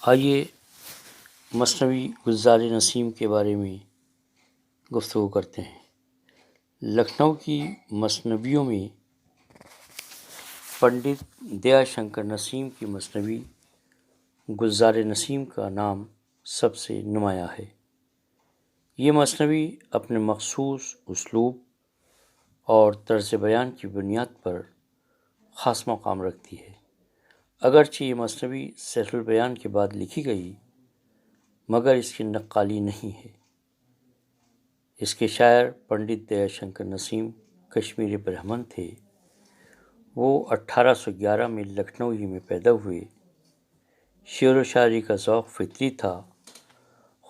آئیے مثنوی گلزار نسیم کے بارے میں گفتگو کرتے ہیں۔ لکھنؤ کی مثنویوں میں پنڈت دیا شنکر نسیم کی مثنوی گلزار نسیم کا نام سب سے نمایاں ہے۔ یہ مثنوی اپنے مخصوص اسلوب اور طرز بیان کی بنیاد پر خاص مقام رکھتی ہے۔ اگرچہ یہ مثنوی سحر البیان کے بعد لکھی گئی، مگر اس کی نقالی نہیں ہے۔ اس کے شاعر پنڈت دیا شنکر نسیم کشمیری برہمن تھے۔ وہ 1811 میں لکھنؤ ہی میں پیدا ہوئے۔ شعر و شاعری کا ذوق فطری تھا۔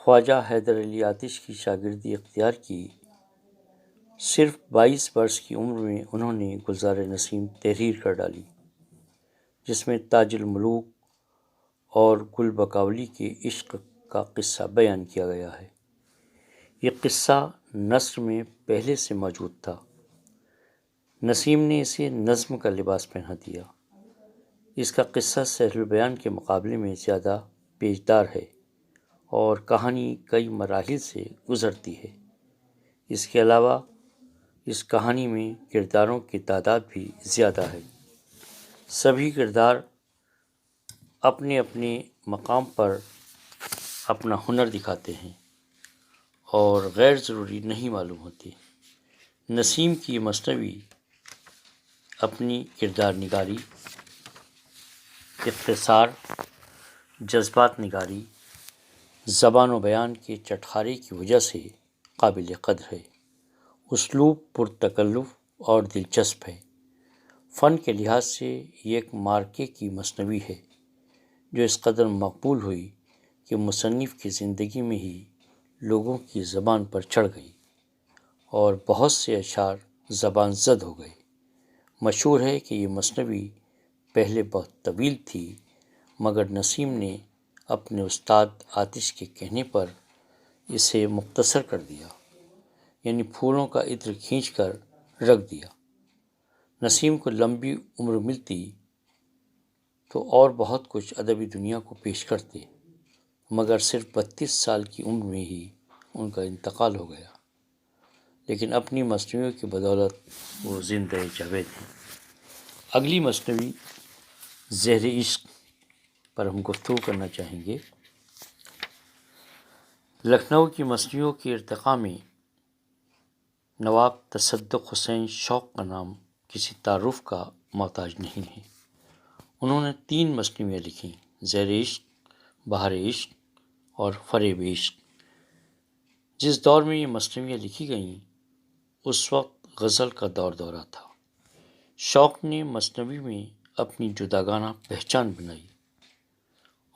خواجہ حیدر علی آتش کی شاگردی اختیار کی۔ صرف 22 برس کی عمر میں انہوں نے گلزار نسیم تحریر کر ڈالی، جس میں تاج الملوک اور گل بکاولی کے عشق کا قصہ بیان کیا گیا ہے۔ یہ قصہ نثر میں پہلے سے موجود تھا۔ نسیم نے اسے نظم کا لباس پہنا دیا۔ اس کا قصہ سحر البیان کے مقابلے میں زیادہ پیچیدہ ہے اور کہانی کئی مراحل سے گزرتی ہے۔ اس کے علاوہ اس کہانی میں کرداروں کی تعداد بھی زیادہ ہے۔ سبھی کردار اپنے اپنے مقام پر اپنا ہنر دکھاتے ہیں اور غیر ضروری نہیں معلوم ہوتے۔ نسیم کی مثنوی اپنی کردار نگاری، اختصار، جذبات نگاری، زبان و بیان کے چٹخارے کی وجہ سے قابل قدر ہے۔ اسلوب پرتکلف اور دلچسپ ہے۔ فن کے لحاظ سے یہ ایک مارکے کی مثنوی ہے، جو اس قدر مقبول ہوئی کہ مصنف کی زندگی میں ہی لوگوں کی زبان پر چڑھ گئی اور بہت سے اشعار زبان زد ہو گئے۔ مشہور ہے کہ یہ مثنوی پہلے بہت طویل تھی، مگر نسیم نے اپنے استاد آتش کے کہنے پر اسے مختصر کر دیا، یعنی پھولوں کا عطر کھینچ کر رکھ دیا۔ نسیم کو لمبی عمر ملتی تو اور بہت کچھ ادبی دنیا کو پیش کرتے، مگر صرف 32 سال کی عمر میں ہی ان کا انتقال ہو گیا، لیکن اپنی مثنویوں کی بدولت وہ زندہ جاوید ہیں۔ اگلی مثنوی زہر عشق پر ہم گفتگو کرنا چاہیں گے۔ لکھنؤ کی مثنویوں کے ارتقاء میں نواب تصدق حسین شوق کا نام کسی تعارف کا محتاج نہیں ہے۔ انہوں نے 3 مثنویاں لکھیں: زہر عشق، بہار عشق اور فریب عشق۔ جس دور میں یہ مثنویاں لکھی گئیں، اس وقت غزل کا دورہ تھا۔ شوق نے مثنوی میں اپنی جداگانہ پہچان بنائی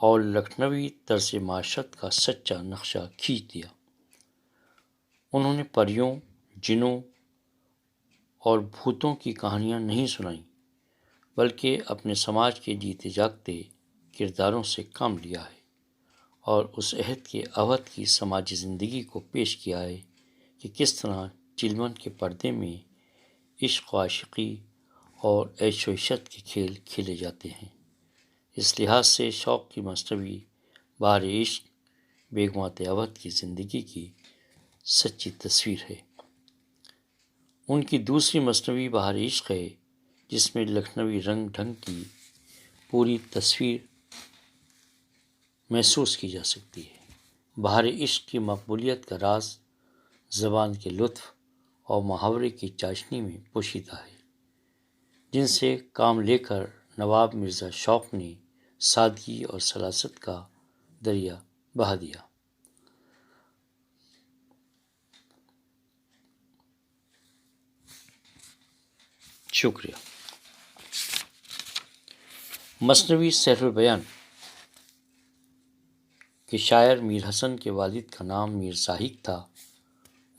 اور لکھنوی طرز معیشت کا سچا نقشہ کھینچ دیا۔ انہوں نے پریوں، جنوں اور بھوتوں کی کہانیاں نہیں سنائیں، بلکہ اپنے سماج کے جیتے جاگتے کرداروں سے کام لیا ہے اور اس عہد کے اودھ کی سماجی زندگی کو پیش کیا ہے کہ کس طرح چلمن کے پردے میں عشق و عاشقی اور عیش و عشرت کے کھیل کھیلے جاتے ہیں۔ اس لحاظ سے شوق کی مثنوی بہار عشق بیگمات اودھ کی زندگی کی سچی تصویر ہے۔ ان کی دوسری مثنوی بہار عشق ہے، جس میں لکھنوی رنگ ڈھنگ کی پوری تصویر محسوس کی جا سکتی ہے۔ بہار عشق کی مقبولیت کا راز زبان کے لطف اور محاورے کی چاشنی میں پوشیدہ ہے، جن سے کام لے کر نواب مرزا شوق نے سادگی اور سلاست کا دریا بہا دیا۔ شکریہ۔ مثنوی سحر البیان کے شاعر میر حسن کے والد کا نام میر زاہد تھا۔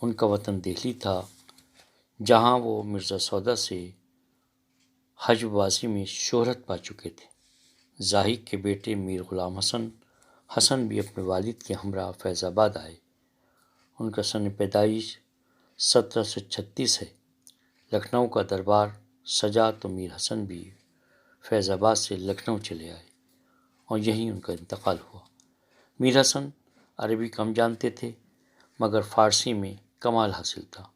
ان کا وطن دہلی تھا، جہاں وہ مرزا سودا سے حجب بازی میں شہرت پا چکے تھے۔ زاہد کے بیٹے میر غلام حسن بھی اپنے والد کے ہمراہ فیض آباد آئے۔ ان کا سن پیدائش 1736 ہے۔ لکھنؤ کا دربار سجا تو میر حسن بھی فیض آباد سے لکھنؤ چلے آئے اور یہیں ان کا انتقال ہوا۔ میر حسن عربی کم جانتے تھے مگر فارسی میں کمال حاصل تھا۔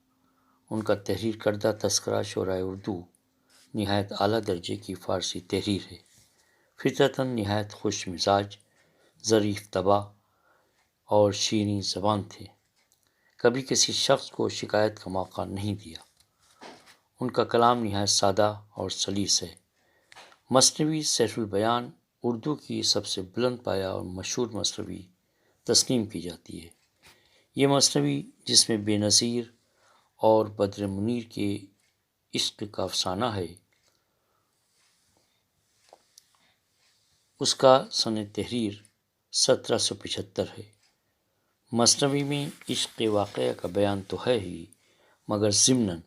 ان کا تحریر کردہ تذکرہ شعرائے اردو نہایت اعلیٰ درجے کی فارسی تحریر ہے۔ فطرتاً نہایت خوش مزاج، ظریف طبع اور شیریں زبان تھے۔ کبھی کسی شخص کو شکایت کا موقع نہیں دیا۔ ان کا کلام نہایت سادہ اور سلیس ہے۔ مثنوی سیف البیان اردو کی سب سے بلند پایہ اور مشہور مثنوی تسلیم کی جاتی ہے۔ یہ مثنوی جس میں بے نظیر اور بدر منیر کے عشق کا افسانہ ہے، اس کا سن تحریر 1775 ہے۔ مثنوی میں عشق واقعہ کا بیان تو ہے ہی مگر ضمناً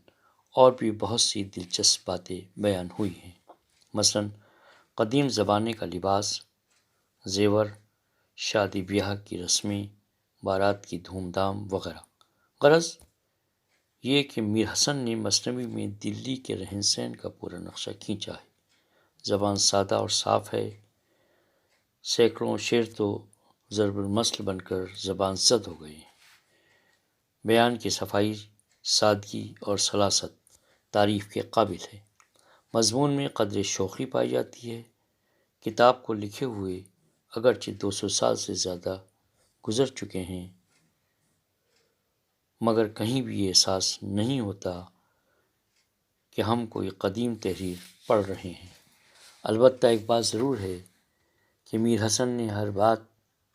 اور بھی بہت سی دلچسپ باتیں بیان ہوئی ہیں، مثلاً قدیم زمانے کا لباس، زیور، شادی بیاہ کی رسمیں، بارات کی دھوم دھام وغیرہ۔ غرض یہ کہ میر حسن نے مثنوی میں دلی کے رہن سہن کا پورا نقشہ کھینچا ہے۔ زبان سادہ اور صاف ہے۔ سینکڑوں شعر تو ضرب المثل بن کر زبان زد ہو گئے ہیں۔ بیان کی صفائی، سادگی اور سلاست تعریف کے قابل ہے۔ مضمون میں قدر شوخی پائی جاتی ہے۔ کتاب کو لکھے ہوئے اگرچہ 200 سال سے زیادہ گزر چکے ہیں مگر کہیں بھی یہ احساس نہیں ہوتا کہ ہم کوئی قدیم تحریر پڑھ رہے ہیں۔ البتہ ایک بات ضرور ہے کہ میر حسن نے ہر بات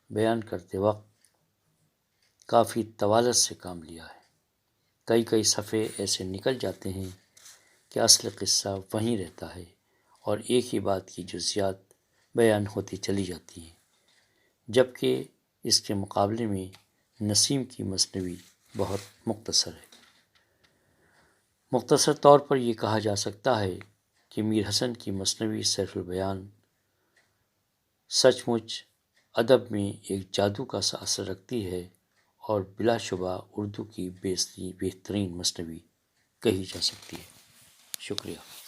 بیان کرتے وقت کافی طوالت سے کام لیا ہے۔ کئی صفحے ایسے نکل جاتے ہیں کہ اصل قصہ وہیں رہتا ہے اور ایک ہی بات کی جزیات بیان ہوتی چلی جاتی ہیں، جبکہ اس کے مقابلے میں نسیم کی مثنوی بہت مختصر ہے۔ مختصر طور پر یہ کہا جا سکتا ہے کہ میر حسن کی مثنوی سیف البیان سچ مچ ادب میں ایک جادو کا سا اثر رکھتی ہے اور بلا شبہ اردو کی بہترین مثنوی کہی جا سکتی ہے۔ شکریہ۔